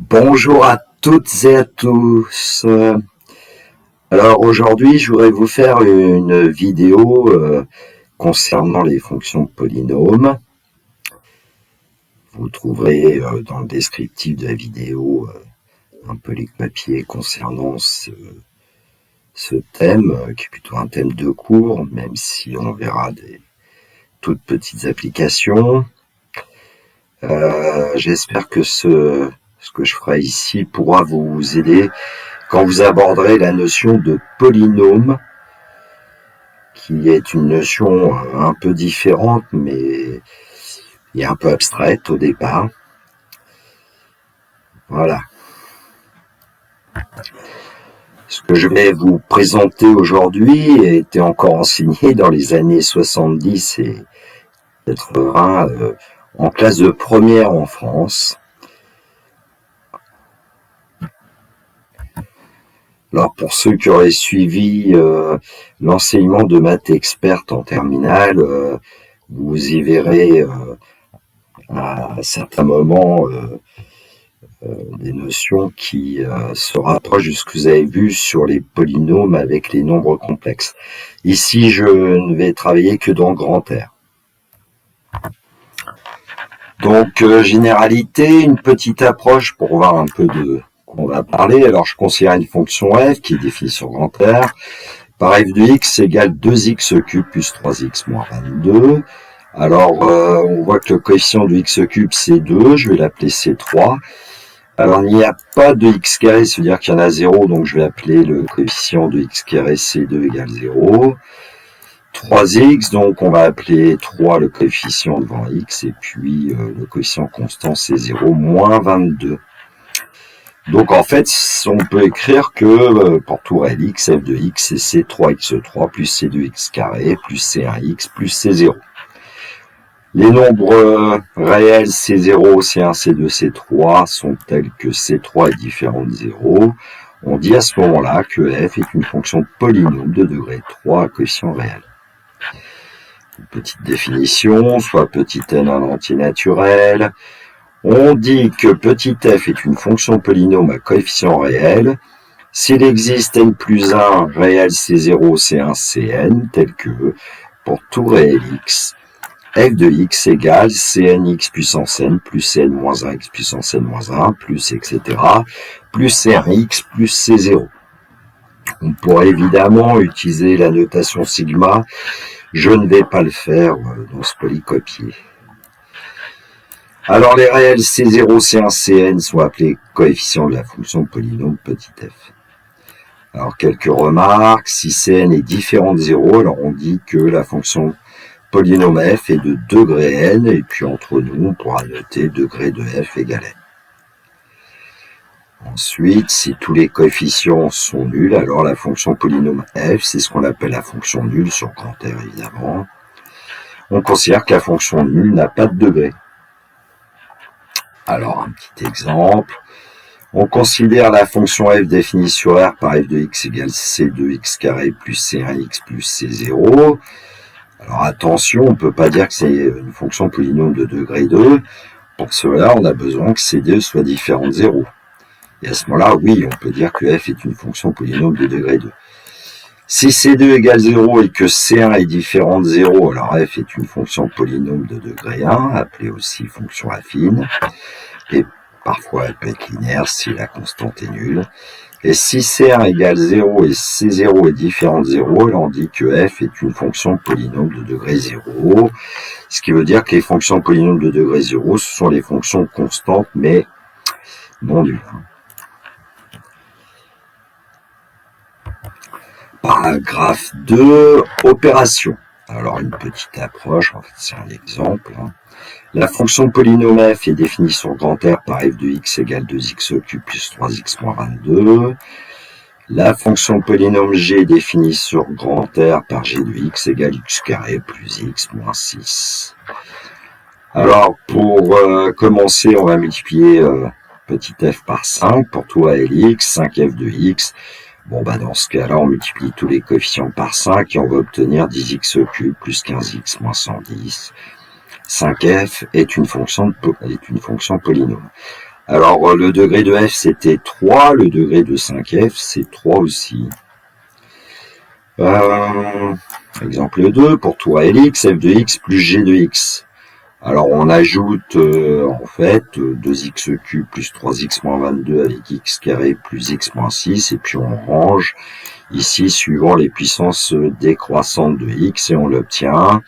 Bonjour à toutes et à tous. Alors aujourd'hui, je voudrais vous faire une vidéo concernant les fonctions polynômes. Vous trouverez dans le descriptif de la vidéo un peu les papiers concernant ce thème, qui est plutôt un thème de cours, même si on verra des toutes petites applications. J'espère que ce que je ferai ici pourra vous aider quand vous aborderez la notion de polynôme, qui est une notion un peu différente, mais et un peu abstraite au départ. Voilà. Ce que je vais vous présenter aujourd'hui a été encore enseigné dans les années 70 et 80 en classe de première en France. Alors pour ceux qui auraient suivi l'enseignement de maths experte en terminale, vous y verrez à certains moments des notions qui se rapprochent de ce que vous avez vu sur les polynômes avec les nombres complexes. Ici, je ne vais travailler que dans grand R. Donc, généralité, une petite approche pour voir un peu de quoi on va parler. Alors, je considère une fonction f qui est définie sur grand R par f de x égale 2x cube plus 3x moins 22. Alors, on voit que le coefficient de x cube, c'est 2. Je vais l'appeler C3. Alors, il n'y a pas de x carré, c'est-à-dire qu'il y en a 0. Donc, je vais appeler le coefficient de x carré C2 égale 0. 3x, donc on va appeler 3 le coefficient devant x, et puis le coefficient constant c'est 0, moins 22. Donc en fait, on peut écrire que pour tout réel x, f de x c'est c3x3 plus c2x carré plus c1x plus c0. Les nombres réels c0, c1, c2, c3 sont tels que c3 est différent de 0. On dit à ce moment-là que f est une fonction polynôme de degré 3 à coefficient réel. Une petite définition, soit petit n un entier naturel. On dit que petit f est une fonction polynôme à coefficient réel s'il existe n plus 1 réel c0, c1, cn, tel que pour tout réel x, f de x égale cnx puissance n plus cn moins 1 x puissance n moins 1 plus etc. plus c1x plus c0. On pourrait évidemment utiliser la notation sigma. Je ne vais pas le faire dans ce polycopier. Alors les réels C0, C1, Cn sont appelés coefficients de la fonction polynôme petit f. Alors quelques remarques, si Cn est différent de 0, alors on dit que la fonction polynôme f est de degré n, et puis entre nous on pourra noter degré de f égale n. Ensuite, si tous les coefficients sont nuls, alors la fonction polynôme f, c'est ce qu'on appelle la fonction nulle sur grand R évidemment. On considère que la fonction nulle n'a pas de degré. Alors, un petit exemple. On considère la fonction f définie sur R par f de x égale c2x carré plus c1x plus c0. Alors attention, on ne peut pas dire que c'est une fonction polynôme de degré 2. Pour cela, on a besoin que c2 soit différent de 0. Et à ce moment-là, oui, on peut dire que f est une fonction polynôme de degré 2. Si C2 égale 0 et que C1 est différent de 0, alors f est une fonction polynôme de degré 1, appelée aussi fonction affine. Et parfois, elle peut être linéaire si la constante est nulle. Et si C1 égale 0 et C0 est différent de 0, alors on dit que f est une fonction polynôme de degré 0. Ce qui veut dire que les fonctions polynômes de degré 0, ce sont les fonctions constantes, mais non nulles. Paragraphe 2, opération. Alors une petite approche, en fait c'est un exemple. La fonction polynôme f est définie sur grand R par f de x égale 2x cube plus 3x moins 22. La fonction polynôme g est définie sur grand R par g de x égale x carré plus x moins 6. Alors pour commencer, on va multiplier petit f par 5 pour tout réel x, 5f de x. Bon, dans ce cas-là, on multiplie tous les coefficients par 5 et on va obtenir 10x cube plus 15x moins 110. 5f est une fonction polynôme. Alors, le degré de f, c'était 3, le degré de 5f, c'est 3 aussi. Exemple 2, pour tout Lx, f de x plus g de x. Alors, on ajoute, en fait, 2x³ plus 3x moins 22 avec x carré plus x moins 6, et puis on range ici suivant les puissances décroissantes de x, et on l'obtient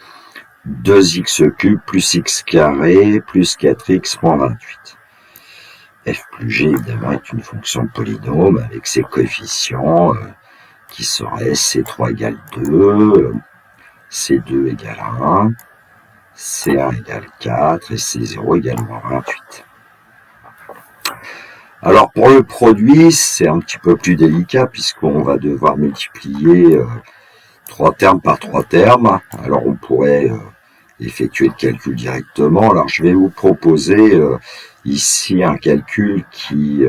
2x³ plus x carré plus 4x moins 28. F plus g, évidemment, est une fonction polynôme avec ses coefficients qui seraient C3 égale 2, C2 égale 1, C1 égale 4 et C0 égale moins 28. Alors pour le produit, c'est un petit peu plus délicat puisqu'on va devoir multiplier 3 termes par 3 termes. Alors on pourrait effectuer le calcul directement. Alors je vais vous proposer ici un calcul qui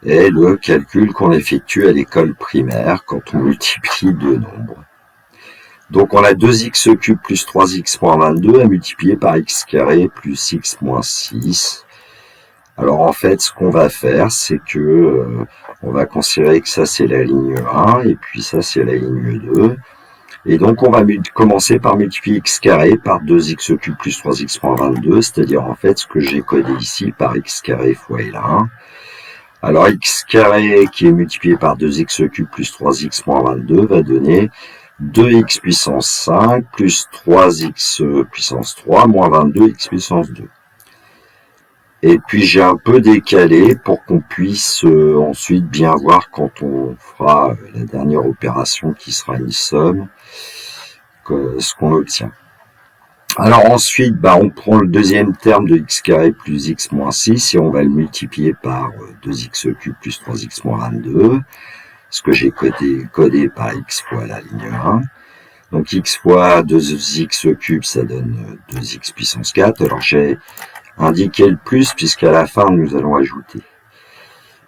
est le calcul qu'on effectue à l'école primaire quand on multiplie deux nombres. Donc on a 2x³ plus 3x moins 22 à multiplier par x carré plus x moins 6. Alors en fait, ce qu'on va faire, c'est que on va considérer que ça c'est la ligne 1 et puis ça c'est la ligne 2. Et donc on va commencer par multiplier x carré par 2x³ plus 3x moins 22, c'est-à-dire en fait ce que j'ai codé ici par x carré fois L1. Alors x carré qui est multiplié par 2x³ plus 3x moins 22 va donner 2x puissance 5 plus 3x puissance 3 moins 22x puissance 2. Et puis j'ai un peu décalé pour qu'on puisse ensuite bien voir quand on fera la dernière opération qui sera une somme, ce qu'on obtient. Alors ensuite, on prend le deuxième terme de x carré plus x moins 6 et on va le multiplier par 2x³ plus 3x moins 22, ce que j'ai codé par x fois la ligne 1. Donc x fois 2x³, ça donne 2x puissance 4. Alors j'ai indiqué le plus puisqu'à la fin nous allons ajouter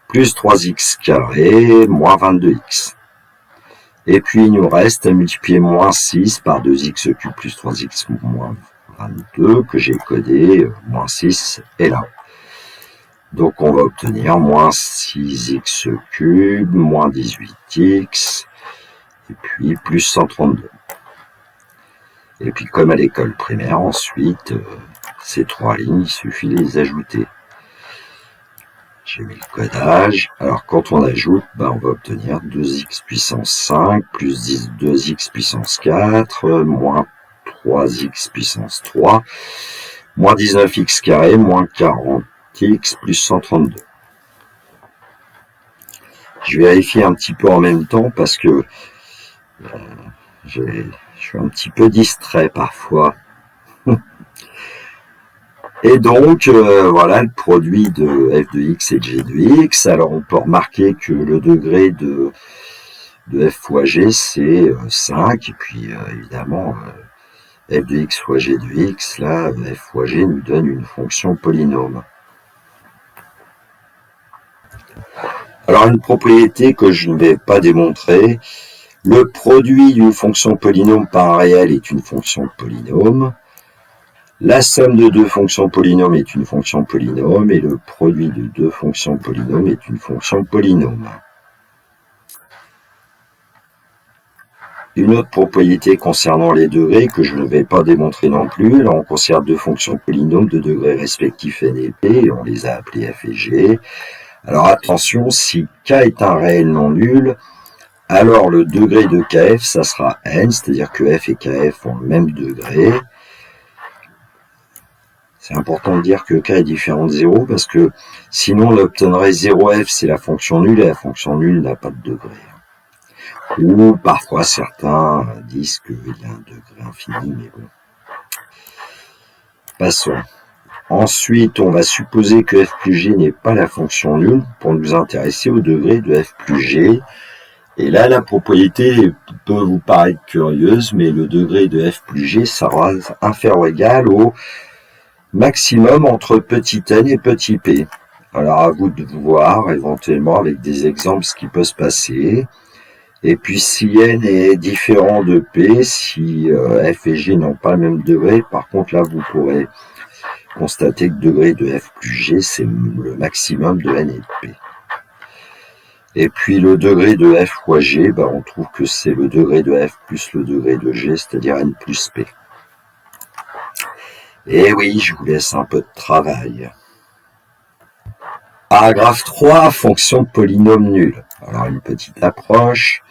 plus 3x carré moins 22x. Et puis il nous reste à multiplier moins 6 par 2x³ plus 3x moins 22 que j'ai codé moins 6 est là. Donc on va obtenir moins 6x³ moins 18x et puis plus 132. Et puis comme à l'école primaire, ensuite, ces trois lignes, il suffit de les ajouter. J'ai mis le codage. Alors quand on ajoute, on va obtenir 2x puissance 5 plus 2x puissance 4 moins 3x puissance 3 moins 19x carré moins 40x plus 132. Je vais vérifier un petit peu en même temps parce que je suis un petit peu distrait parfois. Et donc, voilà le produit de f de x et de g de x. Alors, on peut remarquer que le degré de f fois g, c'est 5. Et puis, évidemment, f de x fois g de x, là, f fois g nous donne une fonction polynôme. Alors, une propriété que je ne vais pas démontrer. Le produit d'une fonction polynôme par un réel est une fonction polynôme. La somme de deux fonctions polynômes est une fonction polynôme et le produit de deux fonctions polynômes est une fonction polynôme. Une autre propriété concernant les degrés que je ne vais pas démontrer non plus, là on considère deux fonctions polynômes de degrés respectifs n et p et on les a appelées f et g. Alors attention, si k est un réel non nul, alors le degré de kf ça sera n, c'est-à-dire que f et kf ont le même degré. C'est important de dire que k est différent de 0 parce que sinon on obtiendrait 0f, c'est la fonction nulle et la fonction nulle n'a pas de degré. Ou parfois certains disent qu'il y a un degré infini, mais bon. Passons. Ensuite, on va supposer que f plus g n'est pas la fonction nulle pour nous intéresser au degré de f plus g. Et là, la propriété peut vous paraître curieuse, mais le degré de f plus g sera inférieur ou égal au maximum entre petit n et petit p. Alors à vous de voir éventuellement avec des exemples ce qui peut se passer. Et puis si n est différent de p, si f et g n'ont pas le même degré, par contre là vous pourrez constater que degré de f plus g, c'est le maximum de n et de p. Et puis le degré de f fois g, on trouve que c'est le degré de f plus le degré de g, c'est-à-dire n plus p. Et oui, je vous laisse un peu de travail. Paragraphe 3, fonction de polynôme nul. Alors une petite approche.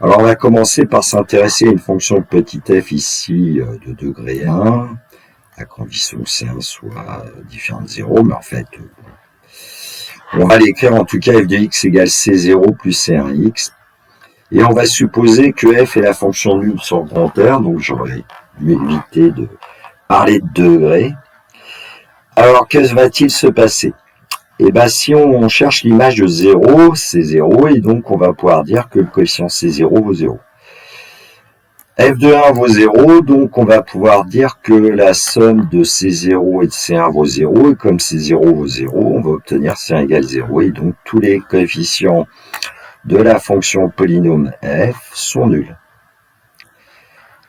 Alors on va commencer par s'intéresser à une fonction de petit f ici de degré 1, à condition que C1 soit différent de 0, mais en fait, on va l'écrire en tout cas f de x égale C0 plus C1x. Et on va supposer que f est la fonction nulle sur le grand R, donc j'aurais dû éviter de parler de degré. Alors, que va-t-il se passer? Eh bien, si on cherche l'image de 0, c'est 0, et donc on va pouvoir dire que le coefficient C0 vaut 0. f de 1 vaut 0, donc on va pouvoir dire que la somme de C0 et de C1 vaut 0, et comme C0 vaut 0, on va obtenir C1 égale 0, et donc tous les coefficients de la fonction polynôme f sont nuls.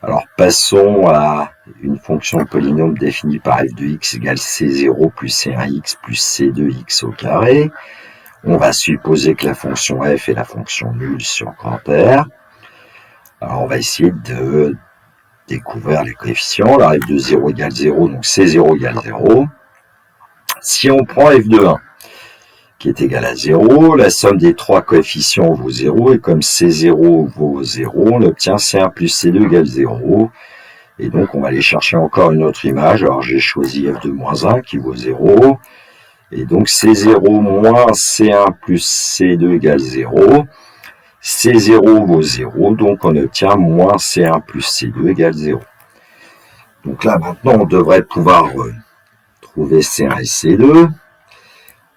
Alors passons à une fonction polynôme définie par f de x égale c0 plus c1x plus c2x au carré. On va supposer que la fonction f est la fonction nulle sur grand R. Alors on va essayer de découvrir les coefficients. Alors f de 0 égale 0, donc c0 égale 0. Si on prend f de 1, qui est égal à 0, la somme des trois coefficients vaut 0, et comme C0 vaut 0, on obtient C1 plus C2 égale 0, et donc on va aller chercher encore une autre image. Alors j'ai choisi f de moins 1 qui vaut 0, et donc C0 moins C1 plus C2 égale 0, C0 vaut 0, donc on obtient moins C1 plus C2 égale 0. Donc là maintenant on devrait pouvoir trouver C1 et C2.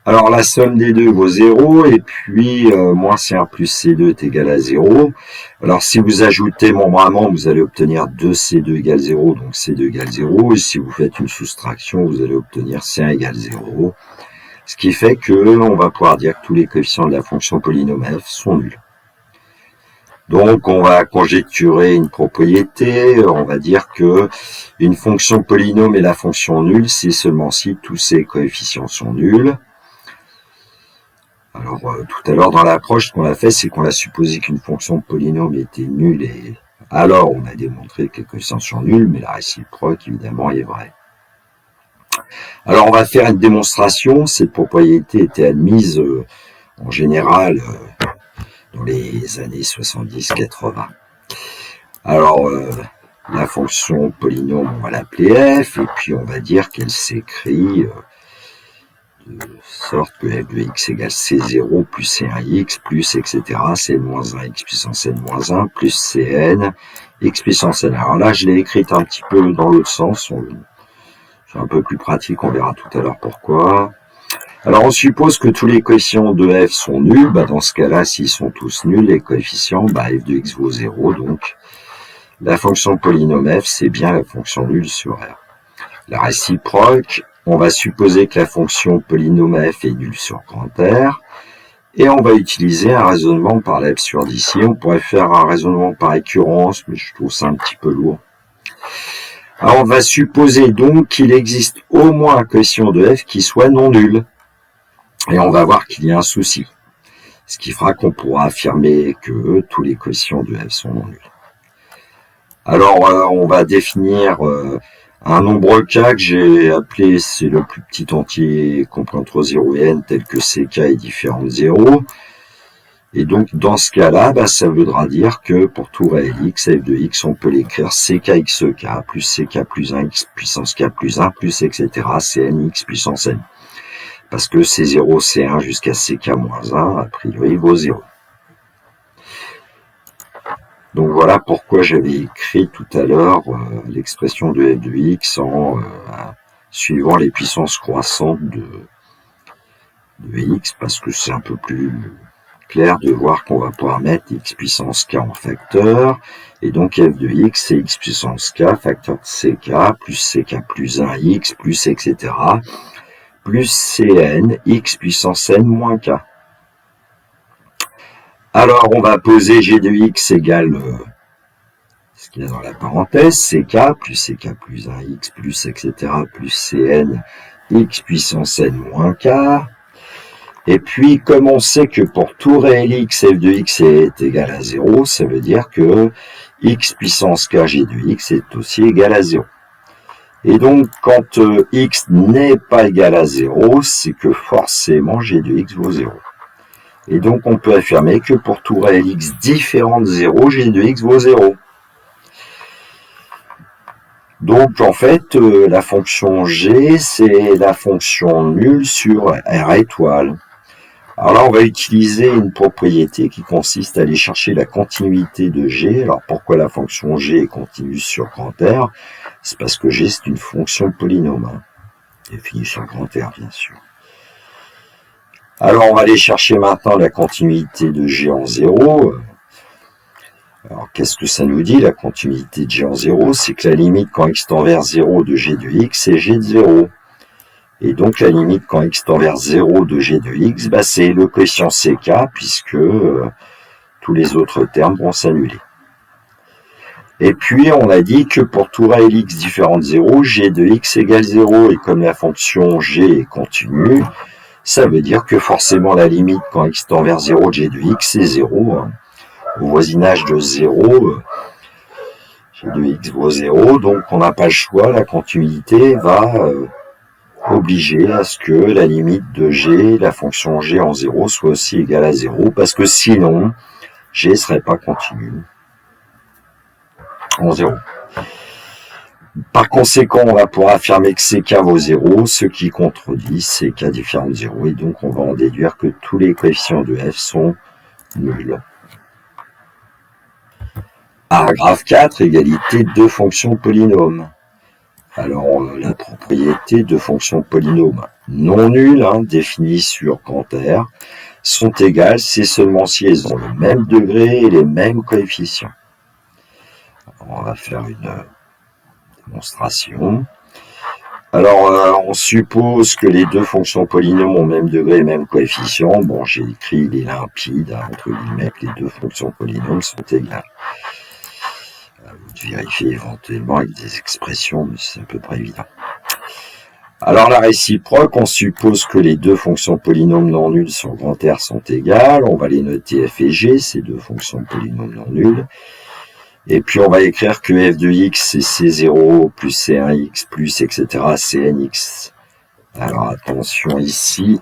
Alors la somme des deux vaut 0, et puis moins C1 plus C2 est égal à 0. Alors si vous ajoutez membre à membre, vous allez obtenir 2C2 égale 0, donc C2 égale 0. Et si vous faites une soustraction, vous allez obtenir C1 égale 0. Ce qui fait que on va pouvoir dire que tous les coefficients de la fonction polynôme f sont nuls. Donc on va conjecturer une propriété, on va dire que une fonction polynôme est la fonction nulle si seulement si tous ses coefficients sont nuls. Alors, tout à l'heure, dans l'approche, ce qu'on a fait, c'est qu'on a supposé qu'une fonction de polynôme était nulle, et alors on a démontré que les coefficients sont nuls, mais la réciproque, évidemment, est vraie. Alors, on va faire une démonstration. Cette propriété était admise, en général, dans les années 70-80. Alors, la fonction polynôme, on va l'appeler f, et puis on va dire qu'elle s'écrit de sorte que f de x égale c0 plus c1x plus etc. cn-1 x puissance n-1 plus cn x puissance n. Alors là, je l'ai écrite un petit peu dans l'autre sens. C'est un peu plus pratique, on verra tout à l'heure pourquoi. Alors on suppose que tous les coefficients de f sont nuls. Dans ce cas-là, s'ils sont tous nuls, les coefficients, f de x vaut 0. Donc la fonction polynôme f, c'est bien la fonction nulle sur R. La réciproque, on va supposer que la fonction polynôme f est nulle sur grand R, et on va utiliser un raisonnement par l'absurde ici. On pourrait faire un raisonnement par récurrence, mais je trouve ça un petit peu lourd. Alors on va supposer donc qu'il existe au moins un coefficient de f qui soit non nul, et on va voir qu'il y a un souci, ce qui fera qu'on pourra affirmer que tous les coefficients de f sont non nuls. Alors on va définir un nombre k que j'ai appelé, c'est le plus petit entier compris entre 0 et n, tel que ck est différent de 0. Et donc, dans ce cas-là, ça voudra dire que pour tout réel x, f de x, on peut l'écrire ckxk plus ck plus 1 x puissance k plus 1 plus etc. cn x puissance n. Parce que c0, c1 jusqu'à ck moins 1, a priori, vaut 0. Donc voilà pourquoi j'avais écrit tout à l'heure l'expression de f de x en suivant les puissances croissantes de x, parce que c'est un peu plus clair de voir qu'on va pouvoir mettre x puissance k en facteur, et donc f de x c'est x puissance k facteur de ck plus 1 x plus etc. plus cn x puissance n moins k. Alors, on va poser g de x égale ce qu'il y a dans la parenthèse, ck plus 1x plus etc. plus cn x puissance n moins k. Et puis, comme on sait que pour tout réel x, f de x est égal à 0, ça veut dire que x puissance k g de x est aussi égal à 0. Et donc, quand x n'est pas égal à 0, c'est que forcément g de x vaut 0. Et donc, on peut affirmer que pour tout réel x différent de 0, g de x vaut 0. Donc, en fait, la fonction g, c'est la fonction nulle sur R étoile. Alors là, on va utiliser une propriété qui consiste à aller chercher la continuité de g. Alors, pourquoi la fonction g est continue sur grand R? C'est parce que g, c'est une fonction polynôme, définie sur grand R, bien sûr. Alors, on va aller chercher maintenant la continuité de g en 0. Alors, qu'est-ce que ça nous dit, la continuité de g en 0? C'est que la limite quand x tend vers 0 de g de x, c'est g de 0. Et donc, la limite quand x tend vers 0 de g de x, bah, c'est le quotient ck, puisque tous les autres termes vont s'annuler. Et puis, on a dit que pour tout réel x différent de 0, g de x égale 0. Et comme la fonction g est continue, ça veut dire que forcément la limite quand x tend vers 0 de g de x, c'est 0. Au voisinage de 0, g de x vaut 0. Donc, on n'a pas le choix, la continuité va obliger à ce que la limite de g, la fonction g en 0, soit aussi égale à 0, parce que sinon, g ne serait pas continu en 0. Par conséquent, on va pouvoir affirmer que ck vaut 0, ce qui contredit ck différent de 0, et donc on va en déduire que tous les coefficients de f sont nuls. Paragraphe 4, égalité de fonctions polynômes. Alors, la propriété de fonctions polynômes non nulles, définies sur grand R, sont égales, c'est seulement si elles ont le même degré et les mêmes coefficients. Alors, on va faire une démonstration. Alors, on suppose que les deux fonctions polynômes ont même degré et même coefficient. Bon, j'ai écrit, il est limpide, entre guillemets, que les deux fonctions polynômes sont égales. Vous vérifiez éventuellement avec des expressions, mais c'est à peu près évident. Alors la réciproque, on suppose que les deux fonctions polynômes non nulles sur grand R sont égales. On va les noter f et g, ces deux fonctions polynômes non nulles. Et puis on va écrire que f de x c'est c0 plus c1x plus etc. cnx. Alors attention ici.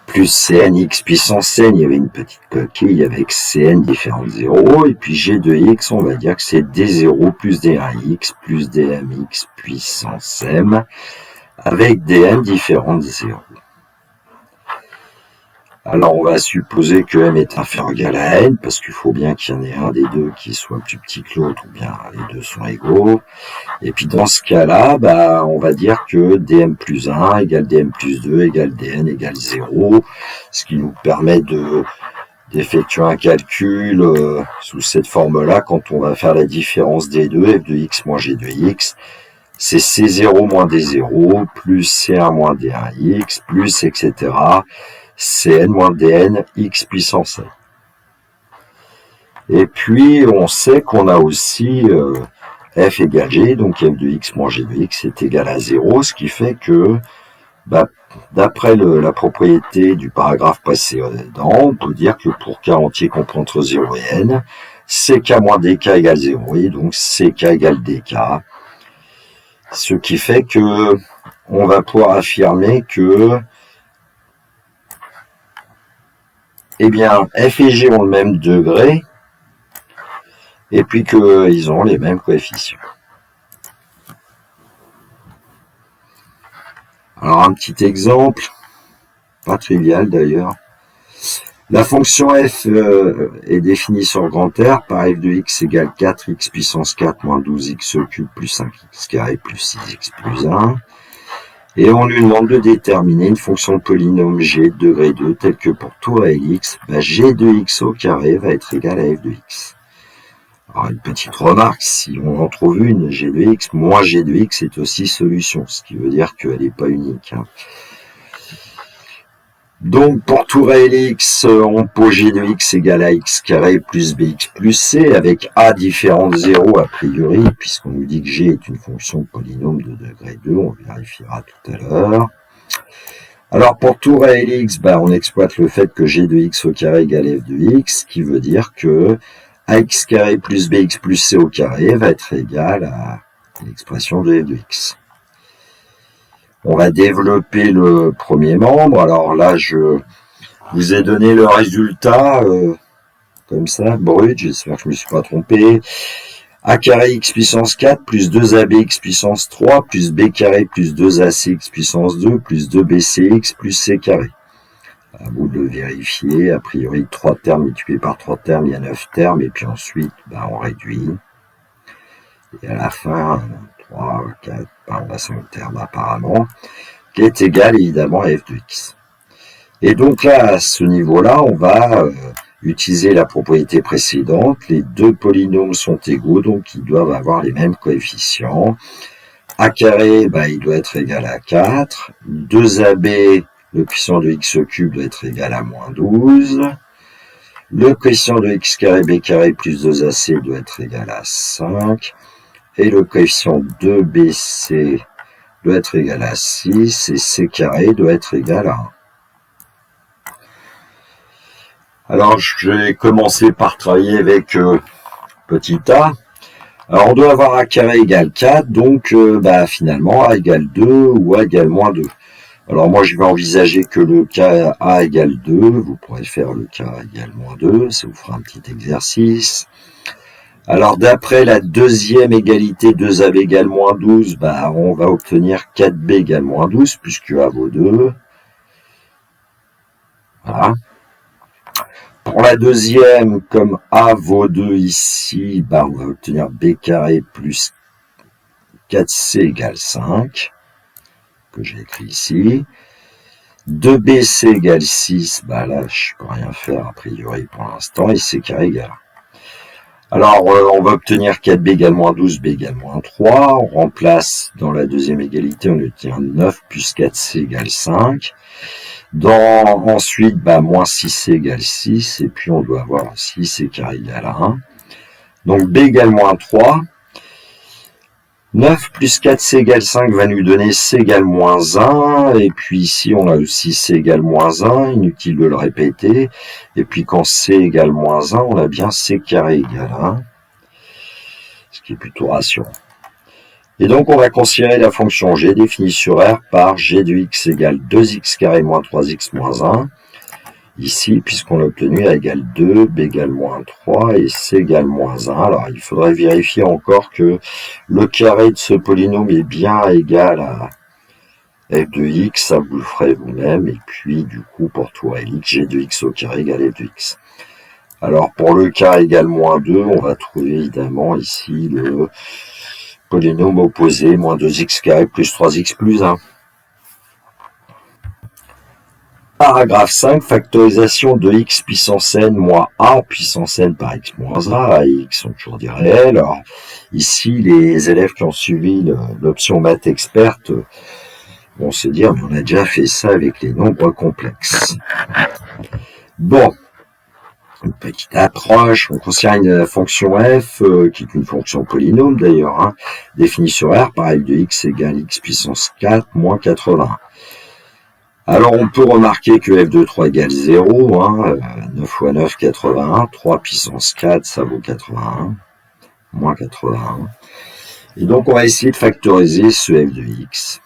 Plus cnx puissance n, il y avait une petite coquille avec cn différent de 0, et puis g de x, on va dire que c'est d0 plus d1x plus dmx puissance m, avec dm différent de 0. Alors on va supposer que m est inférieur ou égal à n, parce qu'il faut bien qu'il y en ait un des deux qui soit plus petit que l'autre, ou bien les deux sont égaux. Et puis dans ce cas-là, on va dire que dm plus 1 égale dm plus 2 égale dn égale 0, ce qui nous permet d'effectuer un calcul sous cette forme-là quand on va faire la différence des deux, f de x moins g de x. C'est c0 moins d0 plus c1 moins d1x plus etc. cn moins dn x puissance n. Et puis on sait qu'on a aussi f égale g, donc f de x moins g de x est égal à 0, ce qui fait que, d'après la propriété du paragraphe précédent, on peut dire que pour k entier compris entre 0 et n, ck moins dk égale 0, et donc ck égale dk, ce qui fait que on va pouvoir affirmer que f et g ont le même degré, et puis qu'ils ont les mêmes coefficients. Alors un petit exemple, pas trivial d'ailleurs. La fonction f est définie sur grand R par f de x égale 4x puissance 4 moins 12x cube plus 5x carré plus 6x plus 1. Et on lui demande de déterminer une fonction polynôme g de degré 2 telle que pour tout réel x, g de x au carré va être égal à f de x. Alors une petite remarque, si on en trouve une, g de x moins g de x est aussi solution, ce qui veut dire qu'elle n'est pas unique. Donc, pour tout réel x, on pose g de x égale à x carré plus bx plus c, avec a différent de 0 a priori, puisqu'on nous dit que g est une fonction polynôme de degré 2, on vérifiera tout à l'heure. Alors, pour tout réel x, on exploite le fait que g de x au carré égale f de x, qui veut dire que ax carré plus bx plus c au carré va être égal à l'expression de f de x. On va développer le premier membre. Alors là, je vous ai donné le résultat, comme ça, brut, j'espère que je ne me suis pas trompé. A carré x puissance 4 plus 2ab x puissance 3 plus b carré plus 2ac x puissance 2 plus 2bcx plus c carré. À vous de le vérifier. A priori, 3 termes multipliés par 3 termes, il y a 9 termes. Et puis ensuite, on réduit. Et à la fin, 3, 4, on a 5 termes apparemment, qui est égal évidemment à f de x. Et donc là, à ce niveau-là, on va utiliser la propriété précédente. Les deux polynômes sont égaux, donc ils doivent avoir les mêmes coefficients. A carré, il doit être égal à 4. 2ab, le quotient de x au cube doit être égal à moins 12. Le quotient de x carré b carré plus 2ac doit être égal à 5. Et le coefficient de bc doit être égal à 6 et c carré doit être égal à 1. Alors, je vais commencer par travailler avec petit a. Alors, on doit avoir a carré égale 4, donc finalement a égale 2 ou a égale moins 2. Alors, moi, je vais envisager que le cas a égale 2. Vous pourrez faire le cas égale moins 2. Ça vous fera un petit exercice. Alors, d'après la deuxième égalité 2ab égale moins 12, on va obtenir 4b égale moins 12, puisque a vaut 2. Voilà. Pour la deuxième, comme a vaut 2 ici, on va obtenir b carré plus 4c égale 5, que j'ai écrit ici. 2bc égale 6, là, je ne peux rien faire a priori pour l'instant, et c carré égale 1. Alors, on va obtenir 4b égale moins 12, b égale moins 3. On remplace dans la deuxième égalité, on obtient 9 plus 4c égale 5. Ensuite, moins 6c égale 6. Et puis, on doit avoir aussi c carré égale 1. Donc, b égale moins 3. 9 plus 4c égale 5 va nous donner c égale moins 1. Et puis ici, on a aussi c égale moins 1. Inutile de le répéter. Et puis quand c égale moins 1, on a bien c carré égale 1. Ce qui est plutôt rassurant. Et donc, on va considérer la fonction g définie sur R par g de x égale 2x carré moins 3x moins 1. Ici, puisqu'on a obtenu a égale 2, b égale moins 3 et c égale moins 1. Alors, il faudrait vérifier encore que le carré de ce polynôme est bien égal à f de x, ça vous le ferez vous-même. Et puis, du coup, pour tout réel x, g de x au carré égale f de x. Alors, pour le carré égale moins 2, on va trouver évidemment ici le polynôme opposé, moins 2x carré plus 3x plus 1. Paragraphe 5, factorisation de x puissance n moins a puissance n par x moins a et x sont toujours des réels. Alors, ici, les élèves qui ont suivi l'option maths experte vont se dire, mais on a déjà fait ça avec les nombres complexes. Bon, une petite approche, on considère une fonction f, qui est une fonction polynôme d'ailleurs, définie sur R par f de x égale x puissance 4 moins 81. Alors, on peut remarquer que f de 3 égale 0, 9 fois 9, 81, 3 puissance 4, ça vaut 81, moins 81. Et donc, on va essayer de factoriser ce f de x.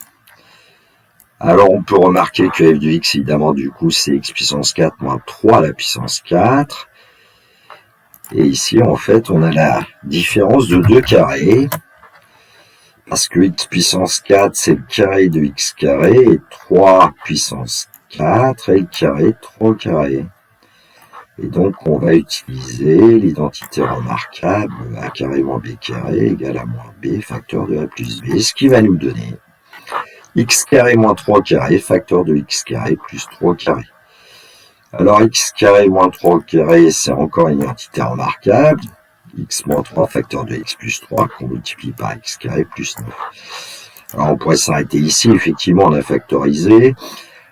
Alors, on peut remarquer que f de x, évidemment, du coup, c'est x puissance 4 moins 3 à la puissance 4. Et ici, en fait, on a la différence de 2 carrés. Parce que x puissance 4, c'est le carré de x carré, et 3 puissance 4 est le carré de 3 carré. Et donc, on va utiliser l'identité remarquable a carré moins b carré égale à moins b, facteur de a plus b, ce qui va nous donner x carré moins 3 carré, facteur de x carré plus 3 carré. Alors, x carré moins 3 carré, c'est encore une identité remarquable. X moins 3 facteur de x plus 3 qu'on multiplie par x carré plus 9. Alors on pourrait s'arrêter ici, effectivement on a factorisé.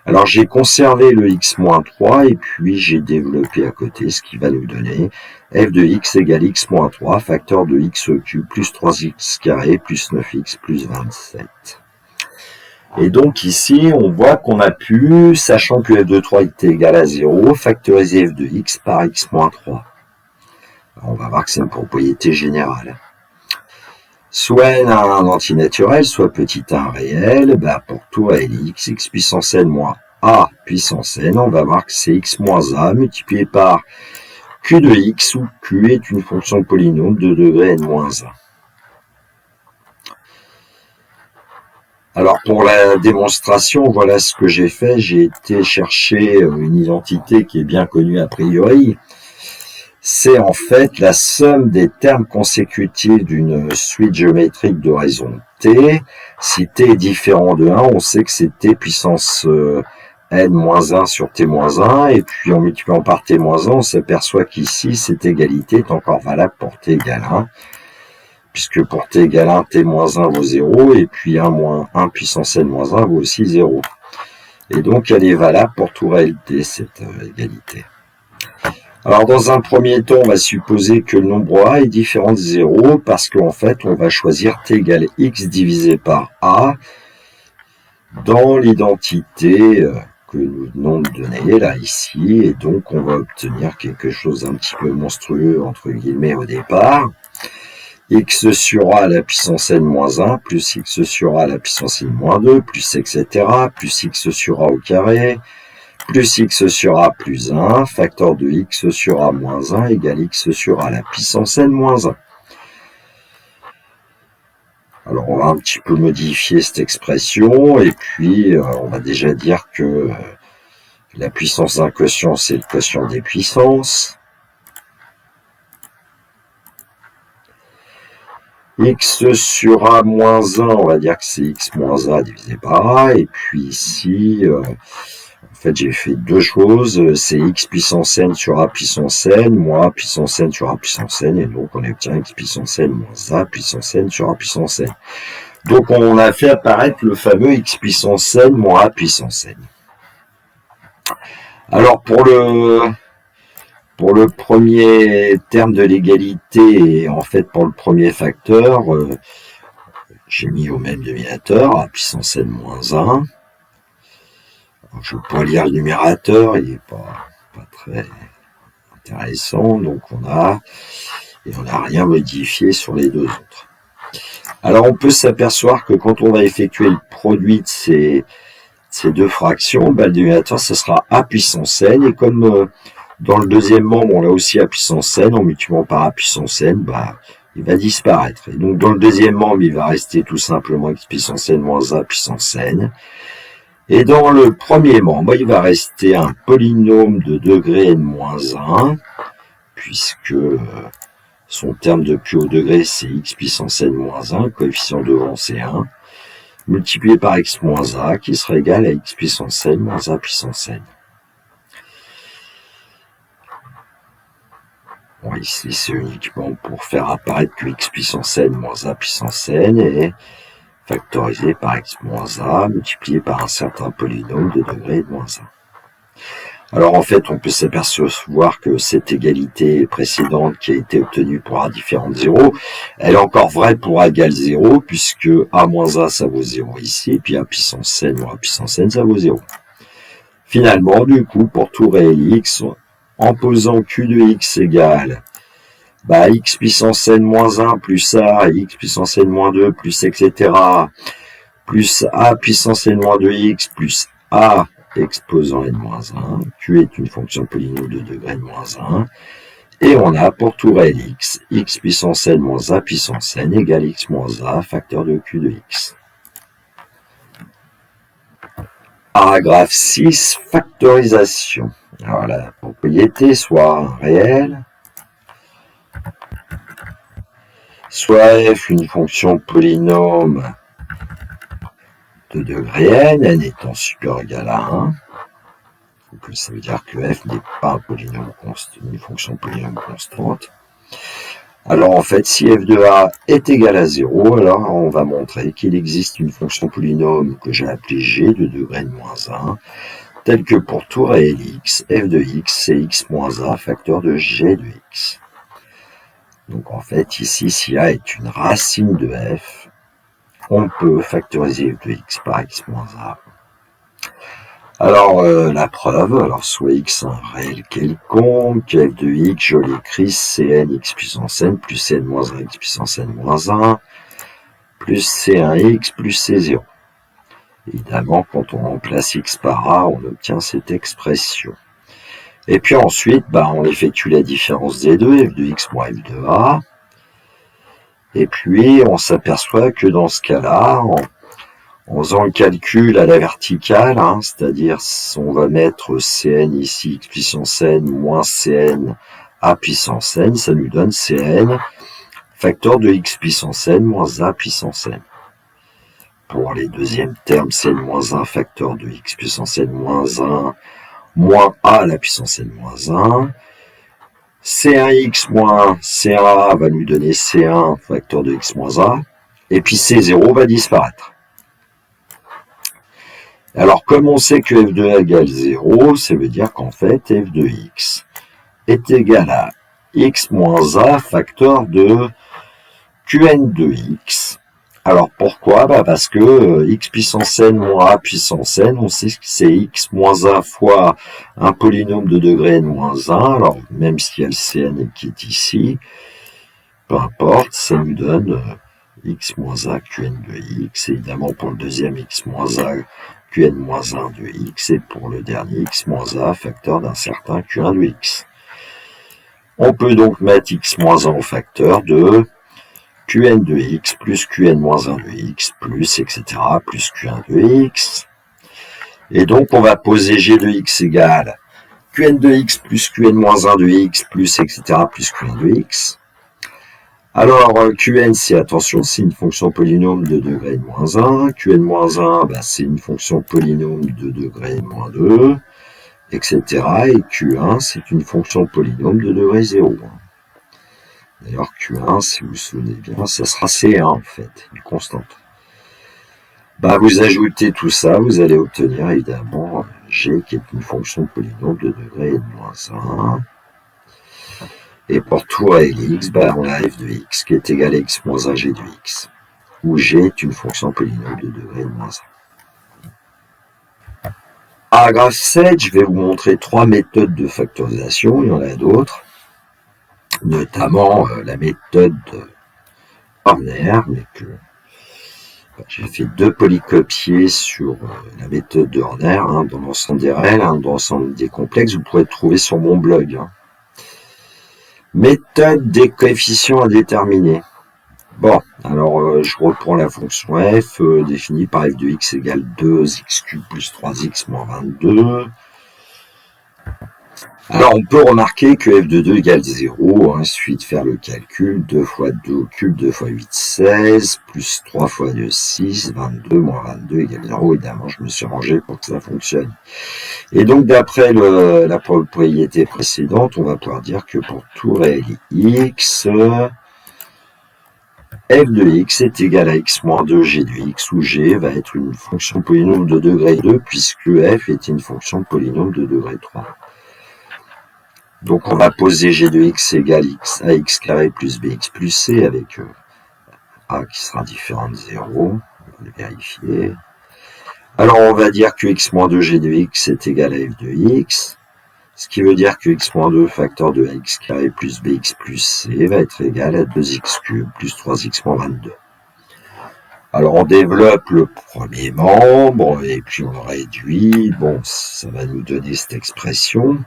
Alors j'ai conservé le x-3 et puis j'ai développé à côté ce qui va nous donner f de x égale x-3 facteur de x au cube plus 3x carré plus 9x plus 27. Et donc ici, on voit qu'on a pu, sachant que f de 3 était égal à 0, factoriser f de x par x-3. On va voir que c'est une propriété générale. Soit n a un antinaturel, soit petit a réel, pour tout réel x puissance n moins a puissance n, on va voir que c'est x moins a multiplié par q de x, où q est une fonction polynôme de degré n moins 1. Alors pour la démonstration, voilà ce que j'ai fait. J'ai été chercher une identité qui est bien connue a priori. C'est en fait la somme des termes consécutifs d'une suite géométrique de raison t. Si t est différent de 1, on sait que c'est t puissance n-1 sur t-1. Et puis en multipliant par t-1, on s'aperçoit qu'ici, cette égalité est encore valable pour t égale 1. Puisque pour t égale 1, t-1 vaut 0, et puis 1 moins 1 puissance n-1 vaut aussi 0. Et donc, elle est valable pour tout réel t, cette égalité. Alors, dans un premier temps, on va supposer que le nombre a est différent de 0, parce qu'en fait, on va choisir t égale x divisé par a dans l'identité que nous venons de donner, là, ici, et donc, on va obtenir quelque chose d'un petit peu monstrueux, entre guillemets, au départ. X sur a à la puissance n-1, plus x sur a à la puissance n-2, plus etc., plus x sur a au carré, plus x sur a plus 1, facteur de x sur a moins 1 égale x sur a à la puissance n-1. Alors, on va un petit peu modifier cette expression, et puis on va déjà dire que la puissance d'un quotient, c'est le quotient des puissances. X sur a moins 1, on va dire que c'est x moins a divisé par a, et puis ici, en fait, j'ai fait deux choses, c'est x puissance n sur a puissance n, moins a puissance n sur a puissance n, et donc on obtient x puissance n moins a puissance n sur a puissance n. Donc on a fait apparaître le fameux x puissance n moins a puissance n. Alors pour le premier terme de l'égalité, et en fait pour le premier facteur, j'ai mis au même dénominateur, a puissance n-1. Alors, je ne vais pas lire le numérateur, il n'est pas très intéressant, donc on n'a rien modifié sur les deux autres. Alors on peut s'apercevoir que quand on va effectuer le produit de ces deux fractions, le dénominateur, ce sera a puissance n, et comme dans le deuxième membre, on l'a aussi a puissance n, en multipliant par a puissance n, il va disparaître. Et donc, dans le deuxième membre, il va rester tout simplement x puissance n moins a puissance n. Et dans le premier membre, il va rester un polynôme de degré n moins 1, puisque son terme de q au degré, c'est x puissance n moins 1, le coefficient devant, c'est 1, multiplié par x moins a, qui sera égal à x puissance n moins a puissance n. Bon, ici, c'est uniquement pour faire apparaître que x puissance n moins a puissance n est factorisé par x moins a multiplié par un certain polynôme de degré de moins 1. Alors en fait, on peut s'apercevoir que cette égalité précédente qui a été obtenue pour a différent de 0, elle est encore vraie pour a égale 0, puisque a moins a, ça vaut 0 ici, puis a puissance n moins a puissance n, ça vaut 0. Finalement, du coup, pour tout réel x, en posant q de x égale x puissance n-1 plus a, x puissance n-2 plus etc. plus a puissance n-2x plus a exposant n-1. Q est une fonction polynôme de degré n-1. Et on a pour tout réel x, x puissance n moins a puissance n égale x moins a facteur de q de x. Paragraphe 6, factorisation. Alors la propriété soit un réel, soit f une fonction polynôme de degré n étant supérieur ou égal à 1. Donc ça veut dire que f n'est pas un polynôme constant, une fonction polynôme constante. Alors en fait, si f de a est égal à 0, alors on va montrer qu'il existe une fonction polynôme que j'ai appelée g de degré de moins 1, telle que pour tout réel x, f de x c'est x moins a facteur de g de x. Donc en fait, ici, si a est une racine de f, on peut factoriser f de x par x moins a. Alors, la preuve, alors soit x un réel quelconque, f de x, je l'écris cn x puissance n plus cn moins 1 x puissance n moins 1, plus c1x plus c0. Évidemment, quand on remplace x par a, on obtient cette expression. Et puis ensuite, on effectue la différence des deux, f de x moins f de a. Et puis, on s'aperçoit que dans ce cas-là, en faisant le calcul à la verticale, c'est-à-dire on va mettre Cn ici, x puissance n moins Cn a puissance n, ça nous donne Cn facteur de x puissance n moins a puissance n. Pour les deuxièmes termes, Cn moins 1 facteur de x puissance n moins 1 moins a à la puissance n moins 1. C1x moins C1a va nous donner C1 facteur de x moins a. Et puis C0 va disparaître. Alors, comme on sait que f de a égale 0, ça veut dire qu'en fait, f de x est égal à x moins a facteur de qn de x. Alors, pourquoi? Parce que x puissance n moins a puissance n, on sait que c'est x moins a fois un polynôme de degré n moins 1. Alors, même s'il y a le cn qui est ici, peu importe, ça nous donne x moins a qn de x. Évidemment, pour le deuxième, x moins a qn moins 1 de x, et pour le dernier, x moins a facteur d'un certain q1 de x. On peut donc mettre x moins 1 au facteur de qn de x plus qn moins 1 de x plus etc. plus q1 de x. Et donc, on va poser g de x égale qn de x plus qn moins 1 de x plus etc. plus q1 de x. Alors, qn, c'est, attention, c'est une fonction polynôme de degré de moins 1. Qn moins 1, c'est une fonction polynôme de degré de moins 2, etc. Et q1, c'est une fonction polynôme de degré 0. D'ailleurs, q1, si vous vous souvenez bien, ça sera c1, en fait, une constante. Vous ajoutez tout ça, vous allez obtenir, évidemment, g, qui est une fonction polynôme de degré de moins 1. Et pour tout réel x, on a f de x qui est égal à x moins 1 g de x, où g est une fonction polynôme de degré de moins 1. Paragraphe 7, je vais vous montrer 3 méthodes de factorisation, il y en a d'autres, notamment la méthode Horner, mais que j'ai fait 2 polycopiés sur la méthode de Horner, dans l'ensemble des réels, dans l'ensemble des complexes, vous pourrez le trouver sur mon blog. Méthode des coefficients à déterminer. Bon, alors je reprends la fonction f définie par f de x égale 2x³ plus 3x moins 22. Alors on peut remarquer que f de 2 égale 0, ensuite faire le calcul, 2 fois 2 au cube, 2 fois 8, 16, plus 3 fois 2, 6, 22, moins 22 égale 0. Évidemment, je me suis rangé pour que ça fonctionne. Et donc, d'après la propriété précédente, on va pouvoir dire que pour tout réel x, f de x est égal à x moins 2 g de x, où g va être une fonction polynôme de degré 2, puisque f est une fonction polynôme de degré 3. Donc, on va poser g de x égale x à x carré plus bx plus c, avec a qui sera différent de 0. On va le vérifier. Alors, on va dire que x moins 2 g de x est égal à f de x, ce qui veut dire que x moins 2 facteur de x carré plus bx plus c va être égal à 2x³ plus 3x moins 22. Alors, on développe le premier membre, et puis on le réduit. Bon, ça va nous donner cette expression,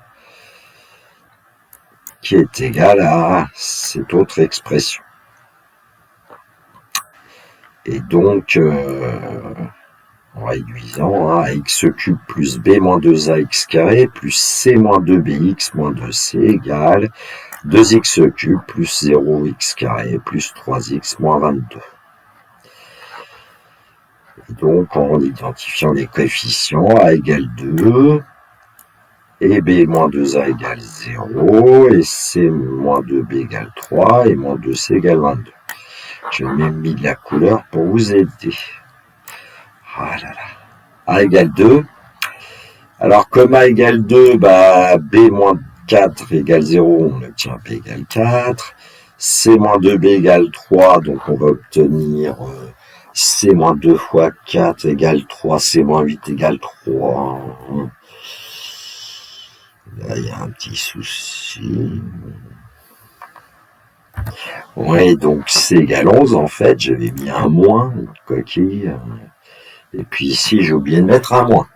qui est égale à cette autre expression. Et donc, en réduisant à x³ plus b moins 2ax carré plus c moins 2bx moins 2c égale 2x³ plus 0x carré plus 3x moins 22. Et donc, en identifiant les coefficients, a égale 2, et B moins 2A égale 0, et C moins 2B égale 3, et moins 2C égale 22. J'ai même mis de la couleur pour vous aider. Ah là là. A égale 2. Alors, comme A égale 2, bah, B moins 4 égale 0, on obtient B égale 4. C moins 2B égale 3, donc on va obtenir C moins 2 fois 4 égale 3, C moins 8 égale 3. Là, il y a un petit souci. Ouais, donc C égale 11, en fait, j'avais mis un moins, une coquille. Et puis ici, j'ai oublié de mettre un moins.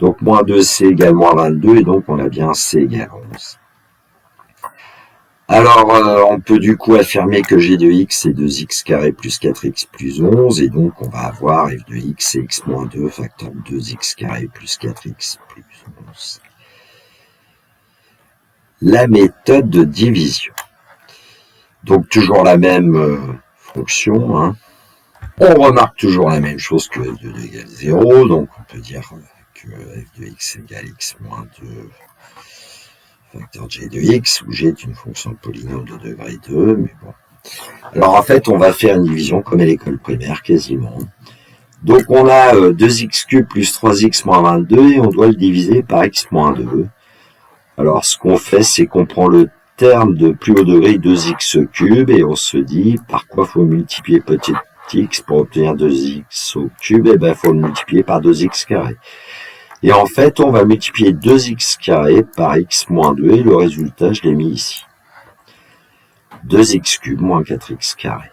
Donc, moins 2C égale moins 22, et donc on a bien C égale 11. Alors, on peut du coup affirmer que g de x est 2x carré plus 4x plus 11, et donc on va avoir f de x c'est x moins 2 facteur 2x carré plus 4x plus 11. La méthode de division. Donc, toujours la même fonction, hein. On remarque toujours la même chose que f de 2 égale 0, donc on peut dire que f de x égale x moins 2 facteur g de x, où g est une fonction de polynôme de degré 2, mais bon. Alors en fait, on va faire une division comme à l'école primaire, quasiment. Donc on a 2x cube plus 3x moins 22, et on doit le diviser par x moins 2. Alors ce qu'on fait, c'est qu'on prend le terme de plus haut degré 2x cube, et on se dit par quoi faut multiplier petit x pour obtenir 2x au cube, et ben il faut le multiplier par 2x carré. Et en fait, on va multiplier 2x carré par x moins 2, et le résultat, je l'ai mis ici. 2x cube moins 4x carré.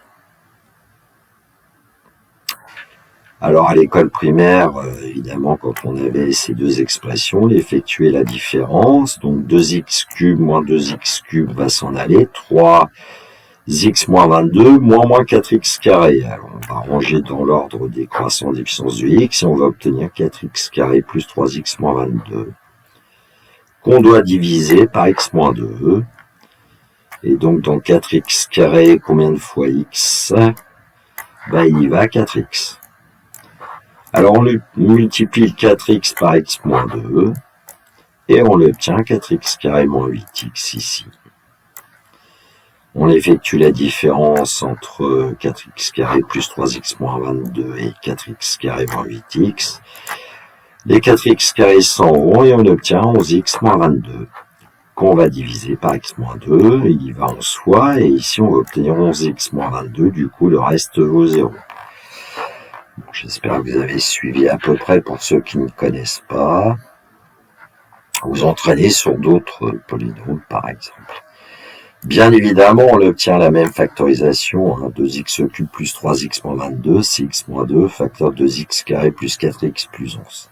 Alors, à l'école primaire, évidemment, quand on avait ces deux expressions, on effectuait la différence. Donc, 2x cube moins 2x cube va s'en aller. 3x moins 22 moins 4x carré. Alors, on va ranger dans l'ordre décroissant des puissances de x, et on va obtenir 4x carré plus 3x moins 22, qu'on doit diviser par x moins 2. Et donc, dans 4x carré, combien de fois x? Ben, il y va 4x. Alors, on multiplie le 4x par x moins 2, et on l'obtient 4x carré moins 8x ici. On effectue la différence entre 4x carré plus 3x moins 22 et 4x carré moins 8x. Les 4x carrés s'en vont, et on obtient 11x moins 22, qu'on va diviser par x moins 2, il va 11 fois, et ici on va obtenir 11x moins 22, du coup le reste vaut 0. Bon, j'espère que vous avez suivi à peu près. Pour ceux qui ne connaissent pas, vous entraînez sur d'autres polynômes par exemple. Bien évidemment, on obtient la même factorisation, hein, 2x cube plus 3x moins 22, c'est x moins 2, facteur 2x carré plus 4x plus 11.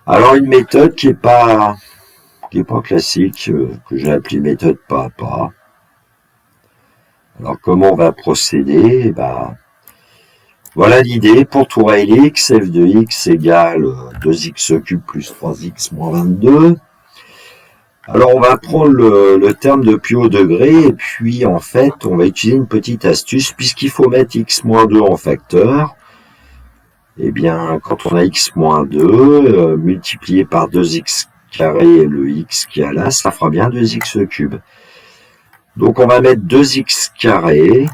Alors, une méthode qui est pas classique, que j'ai appelée méthode pas à pas. Alors, comment on va procéder? Voilà l'idée. Pour tout réel x, f de x égale 2x cube plus 3x moins 22. Alors, on va prendre le terme de plus haut degré, et puis, en fait, on va utiliser une petite astuce, puisqu'il faut mettre x moins 2 en facteur. Eh bien, quand on a x moins 2, multiplié par 2x carré et le x qui est là, ça fera bien 2x cube. Donc, on va mettre 2x carré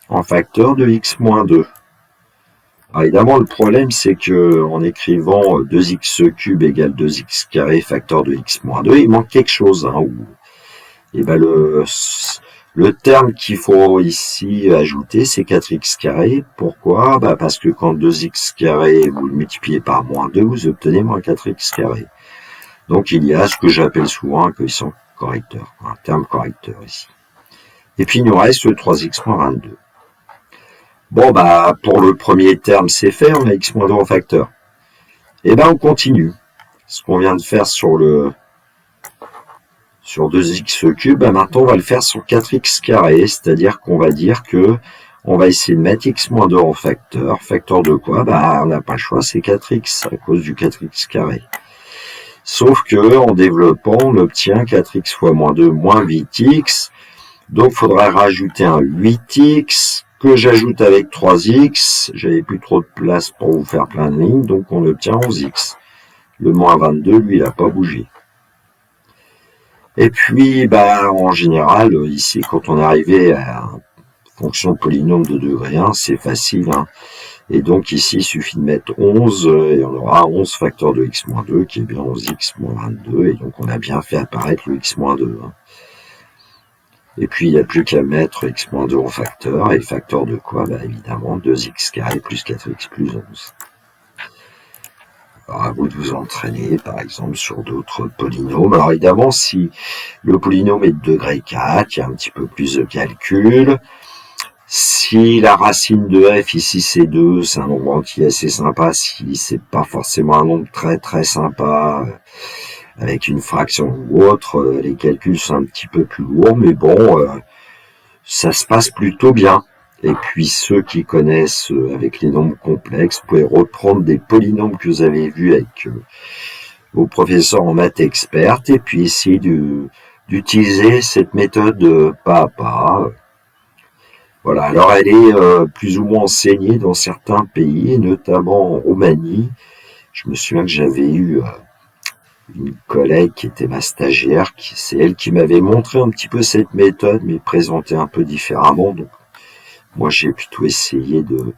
en facteur de x moins 2. Alors, évidemment, le problème, c'est que en écrivant 2x cube égale 2x carré facteur de x moins 2, il manque quelque chose. Hein, et ben le terme qu'il faut ici ajouter, c'est 4x carré. Pourquoi? Parce que quand 2x carré, vous le multipliez par moins 2, vous obtenez moins 4x carré. Donc, il y a ce que j'appelle souvent un coefficient correcteur, un terme correcteur ici. Et puis, il nous reste le 3x moins 22. Bon, pour le premier terme, c'est fait, on a x moins 2 en facteur. Et on continue. Ce qu'on vient de faire sur 2x cube, maintenant on va le faire sur 4x carré, c'est-à-dire qu'on va dire que on va essayer de mettre x moins 2 en facteur. Facteur de quoi? On n'a pas le choix, c'est 4x à cause du 4x carré. Sauf que en développant, on obtient 4x fois moins 2 moins 8x. Donc il faudra rajouter un 8x que j'ajoute avec 3x. J'avais plus trop de place pour vous faire plein de lignes, donc on obtient 11x. Le moins 22, lui, il n'a pas bougé. Et puis, en général, ici, quand on est arrivé à fonction polynôme de degré 1, c'est facile, hein. Et donc ici, il suffit de mettre 11, et on aura 11 facteurs de x-2, qui est bien 11x moins 22, et donc on a bien fait apparaître le x-2. Hein. Et puis, il n'y a plus qu'à mettre x-2 en facteur, et facteur de quoi? Évidemment, 2x carré plus 4x plus 11. Alors, à vous de vous entraîner, par exemple, sur d'autres polynômes. Alors, évidemment, si le polynôme est de degré 4, il y a un petit peu plus de calcul. Si la racine de f, ici, c'est 2, c'est un nombre entier assez sympa. Si c'est pas forcément un nombre très très sympa, avec une fraction ou autre, les calculs sont un petit peu plus lourds, mais bon, ça se passe plutôt bien. Et puis ceux qui connaissent avec les nombres complexes, vous pouvez reprendre des polynômes que vous avez vus avec vos professeurs en maths expertes, et puis essayer d'utiliser cette méthode pas à pas. Voilà, alors elle est plus ou moins enseignée dans certains pays, notamment en Roumanie. Je me souviens que j'avais eu une collègue qui était ma stagiaire, c'est elle qui m'avait montré un petit peu cette méthode, mais présentée un peu différemment. Donc moi j'ai plutôt essayé de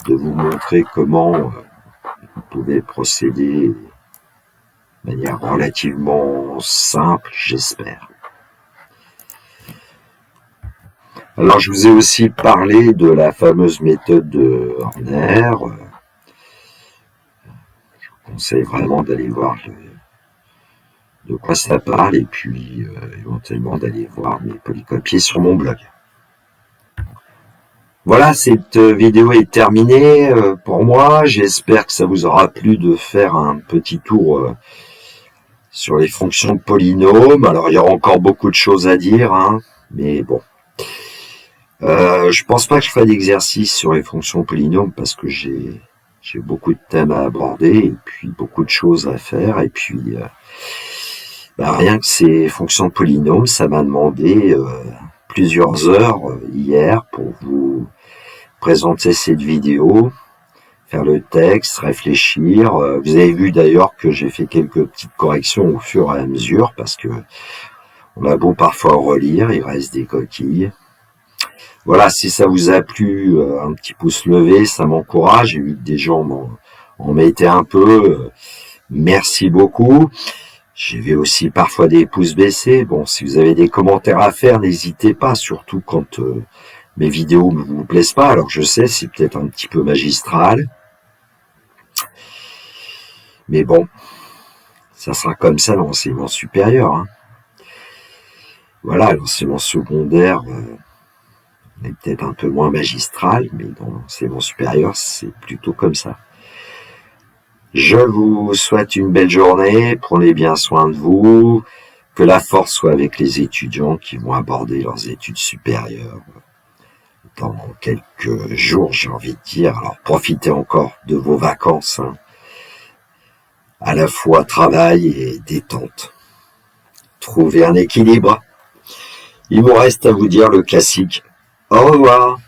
vous montrer comment vous pouvez procéder de manière relativement simple, j'espère. Alors, je vous ai aussi parlé de la fameuse méthode de Horner. Je vous conseille vraiment d'aller voir de quoi ça parle, et puis éventuellement d'aller voir mes polycopiés sur mon blog. Voilà, cette vidéo est terminée pour moi. J'espère que ça vous aura plu de faire un petit tour sur les fonctions de polynômes. Alors, il y aura encore beaucoup de choses à dire, hein, mais bon. Je pense pas que je ferai d'exercice sur les fonctions polynômes parce que j'ai beaucoup de thèmes à aborder et puis beaucoup de choses à faire, et puis rien que ces fonctions polynômes, ça m'a demandé plusieurs heures hier pour vous présenter cette vidéo, faire le texte, réfléchir. Vous avez vu d'ailleurs que j'ai fait quelques petites corrections au fur et à mesure parce que on a beau parfois relire, il reste des coquilles. Voilà, si ça vous a plu, un petit pouce levé, ça m'encourage. J'ai vu que des gens m'en mettaient un peu. Merci beaucoup. J'ai vu aussi parfois des pouces baissés. Bon, si vous avez des commentaires à faire, n'hésitez pas, surtout quand mes vidéos ne vous plaisent pas. Alors je sais, c'est peut-être un petit peu magistral. Mais bon, ça sera comme ça dans l'enseignement supérieur. Hein. Voilà, l'enseignement secondaire est peut-être un peu moins magistral, mais dans l'enseignement supérieur, c'est plutôt comme ça. Je vous souhaite une belle journée, prenez bien soin de vous, que la force soit avec les étudiants qui vont aborder leurs études supérieures dans quelques jours, j'ai envie de dire. Alors profitez encore de vos vacances, hein. À la fois travail et détente. Trouvez un équilibre. Il me reste à vous dire le classique. Au revoir.